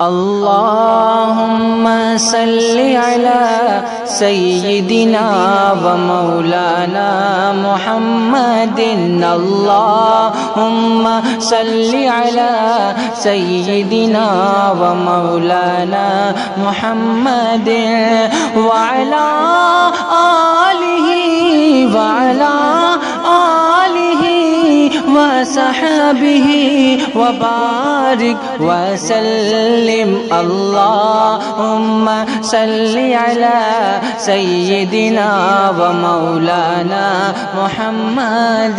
اللہم صلی علی سیدنا و مولانا محمد اللہم صلی علی سیدنا و مولانا محمد وعلا آلہ وعلا آلہ وصحبہ وبارک وسلم اللہم صلی علی سیدنا و مولانا محمد.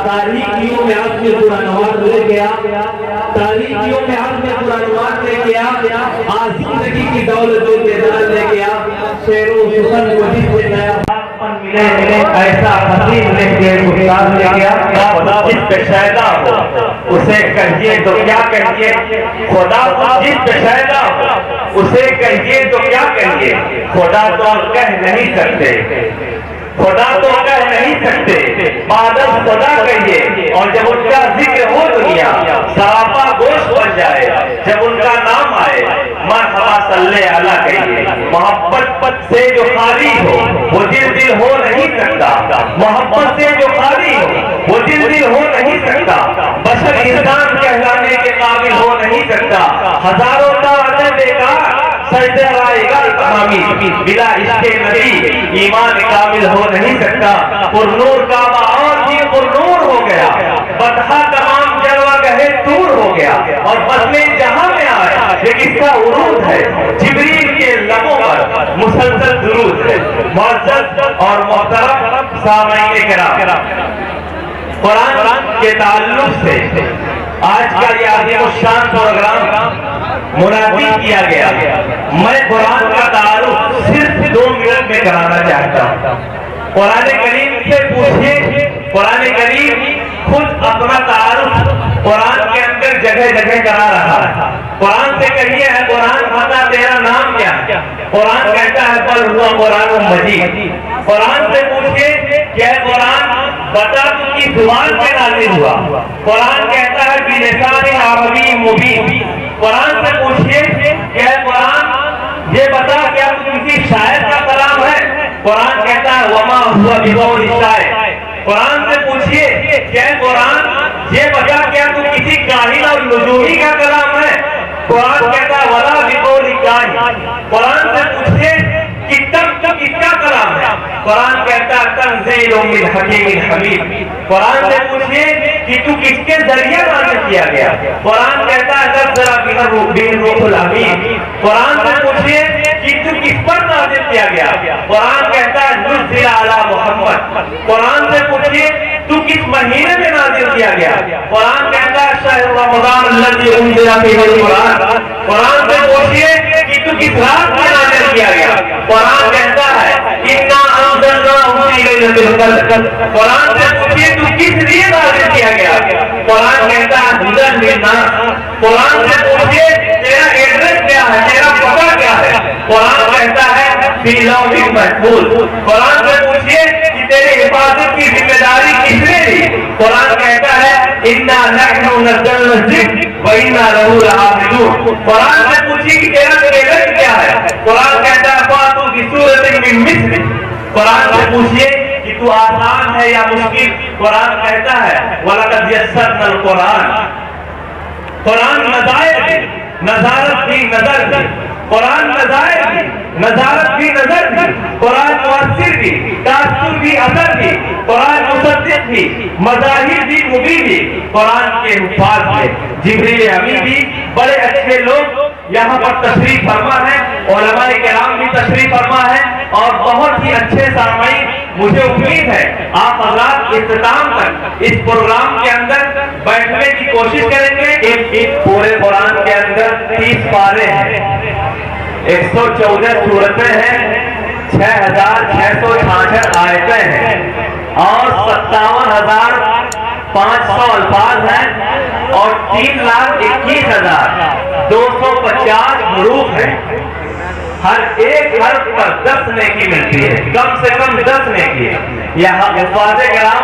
تاریخیوں میں آپ نے پورا نواز لے گیا، تاریخیوں میں آپ نے پورا نواز لے گیا، آج زندگی کی دولت و تعداد لے گیا، شعر و سخن کو جس سے نیا پن ملے ایسا حسین لے کے گفتار لے گیا. خدا جس پہ شیدا ہو اسے کہیے تو کیا کہیے، خدا جس پہ شیدا ہو اسے کہیے تو کیا کہیے، خدا تو کہہ نہیں سکتے، خدا تو کہہ نہیں سکتے، بادل خدا کہیے. اور جب ان کا ذکر ہو دنیا سراپا گوشت بن جائے، جب ان کا نام آئے مرحبا صلی علی کہیے. محبت سے جو خالی ہو وہ دل ہو نہیں سکتا، محبت سے جو خالی ہو وہ دل ہو نہیں سکتا، بشر انسان کہلانے کے قابل ہو نہیں سکتا. ہزاروں طاعتیں بیکار سجدہ رائے گا تمامی، بلا عشق نبی ایمان کامل ہو نہیں سکتا. پر نور کعبہ اور بھی پر نور ہو گیا، بطحہ تمام جلوہ گہے دور ہو گیا، اور بدلے جہاں میں آیا یہ کس کا عروج ہے، جبریل کے لبوں پر مسلسل درود ہے. معزز اور محترم سامعین کرام، قرآن کے تعلق سے آج کا یہ عظیم الشان پروگرام منعقد کیا گیا. میں قرآن کا تعارف صرف 2 منٹ میں کرانا چاہتا ہوں. قرآن کریم سے پوچھئے، قرآن کریم خود اپنا تعارف قرآن کے اندر جگہ جگہ کرا رہا ہے. قرآن سے کہیے ہے قرآن بتا تیرا نام کیا ہے، قرآن کہتا ہے بل ہوا قرآن مجید. قرآن سے پوچھئے کہ قرآن بتا تو کی زبان پہ نازل ہوا، قرآن کہتا ہے بلسان عربی مبین. قرآن سے پوچھئے کہ قرآن یہ بتا کیا تو کسی شاعر کا کلام ہے، قرآن کہتا ہے وما ہوا بقول شاعر. قرآن سے پوچھئے کہ قرآن یہ بتا کیا تو کسی کاہن اور نجومی کا کلام ہے، قرآن کہتا ہے ولا بقول کاہن. قرآن سے پوچھئے کتاب کس کا کلام ہے، قرآن کہتا ہے تنزیل من حکیم حمید. قرآن سے پوچھئے کہ تو کس کے ذریعے نازل کیا گیا، قرآن کہتا ہے نزل بہ الروح الامین. قرآن سے پوچھئے کہ تو کس پر نازل کیا گیا، قرآن کہتا ہے نزل علی محمد. قرآن سے پوچھئے تو کس مہینے میں نازل کیا گیا، قرآن کہتا ہے شہر رمضان الذی انزل فیہ القرآن. قرآن سے پوچھئے کہ تو کس رات میں نازل کیا گیا، قرآن کہتا ہے انا انزلناہ فی لیلۃ القدر. قرآن سے پوچھئے تو کس لیے نازل کیا گیا، قرآن کہتا ہے ہدی للناس. قرآن سے پوچھئے تیرا ایڈریس کیا ہے، تیرا پتہ کیا ہے، قرآن کہتا ہے فی لوح محفوظ. قرآن سے پوچھئے کہ تیری حفاظت کی ذمہ داری کس نے لی، قرآن کہتا ہے انا نحن نزلنا الذکر وَإِنَّا لَهُ لَحَافِظُونَ. قرآن سے پوچھئے کہ تیرا کیریکٹر کیا ہے، قرآن کہتا ہے فَأْتُوا بِسُورَةٍ مِّن مِّثْلِهِ. قرآن سے پوچھئے کہ تو آسان ہے یا مشکل، قرآن کہتا ہے وَلَقَدْ يَسَّرْنَا الْقُرْآنَ. قرآن نظائر بھی، نظارت بھی، نظر بھی. قرآن نظائر بھی، نظارت بھی، نظر بھی. قرآن مؤثر بھی، تاثر بھی، اثر بھی. قرآن مصدق بھی، مظاہر بھی، مبین بھی. قرآن کے حفاظ میں جبریل امین بھی بڑے اچھے لوگ یہاں پر تشریف فرما ہے، علماء کرام بھی تشریف فرما ہے، اور بہت ہی اچھے سامعین. مجھے امید ہے آپ حضرات اختتام تک اس پروگرام کے اندر بیٹھنے کی کوشش کریں گے. ایک پورے قرآن کے اندر 30 پارے ہیں، 114 سورتیں ہیں، 6666 آیتیں ہیں، اور 57,500 الفاظ ہیں، اور 3,21,250 حروف ہیں. ہر ایک حرف پر 10 نیکی ملتی ہے، کم سے کم 10 نیکی. یہاں حفاظ کرام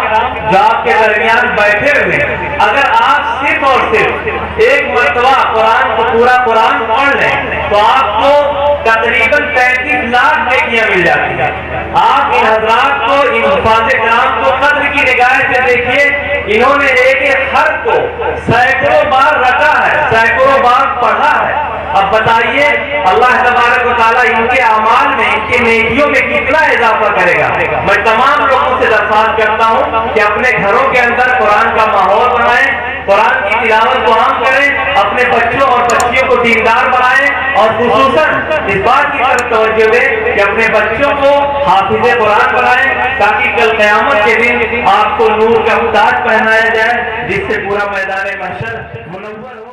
جو آپ کے درمیان بیٹھے ہوئے، اگر آپ اور صرف ایک مرتبہ قرآن کو پورا قرآن پڑھ لیں تو آپ کو تقریباً 35 لاکھ نیکیاں مل جاتی ہیں۔ آپ ان حضرات کو، ان حفاظ کرام کو قدر کی نگاہ سے دیکھیے، انہوں نے ایک ایک حرف کو سینکڑوں بار رٹا ہے، سینکڑوں بار پڑھا ہے۔ اب بتائیے اللہ تبارک و تعالیٰ ان کے اعمال میں، ان کے نیکیوں میں کتنا اضافہ کرے گا۔ میں تمام لوگوں سے درخواست کرتا ہوں کہ اپنے گھروں کے اندر قرآن کا ماحول بنائیں، قرآن کی تلاوت کو عام کریں، اپنے بچوں اور بچیوں کو دیندار بنائیں، اور خصوصاً اس بات کی طرف توجہ دیں کہ اپنے بچوں کو حافظ قرآن بنائیں، تاکہ کل قیامت کے دن آپ کو نور کا تاج پہنایا جائے، جس سے پورا میدان محشر منور ہو۔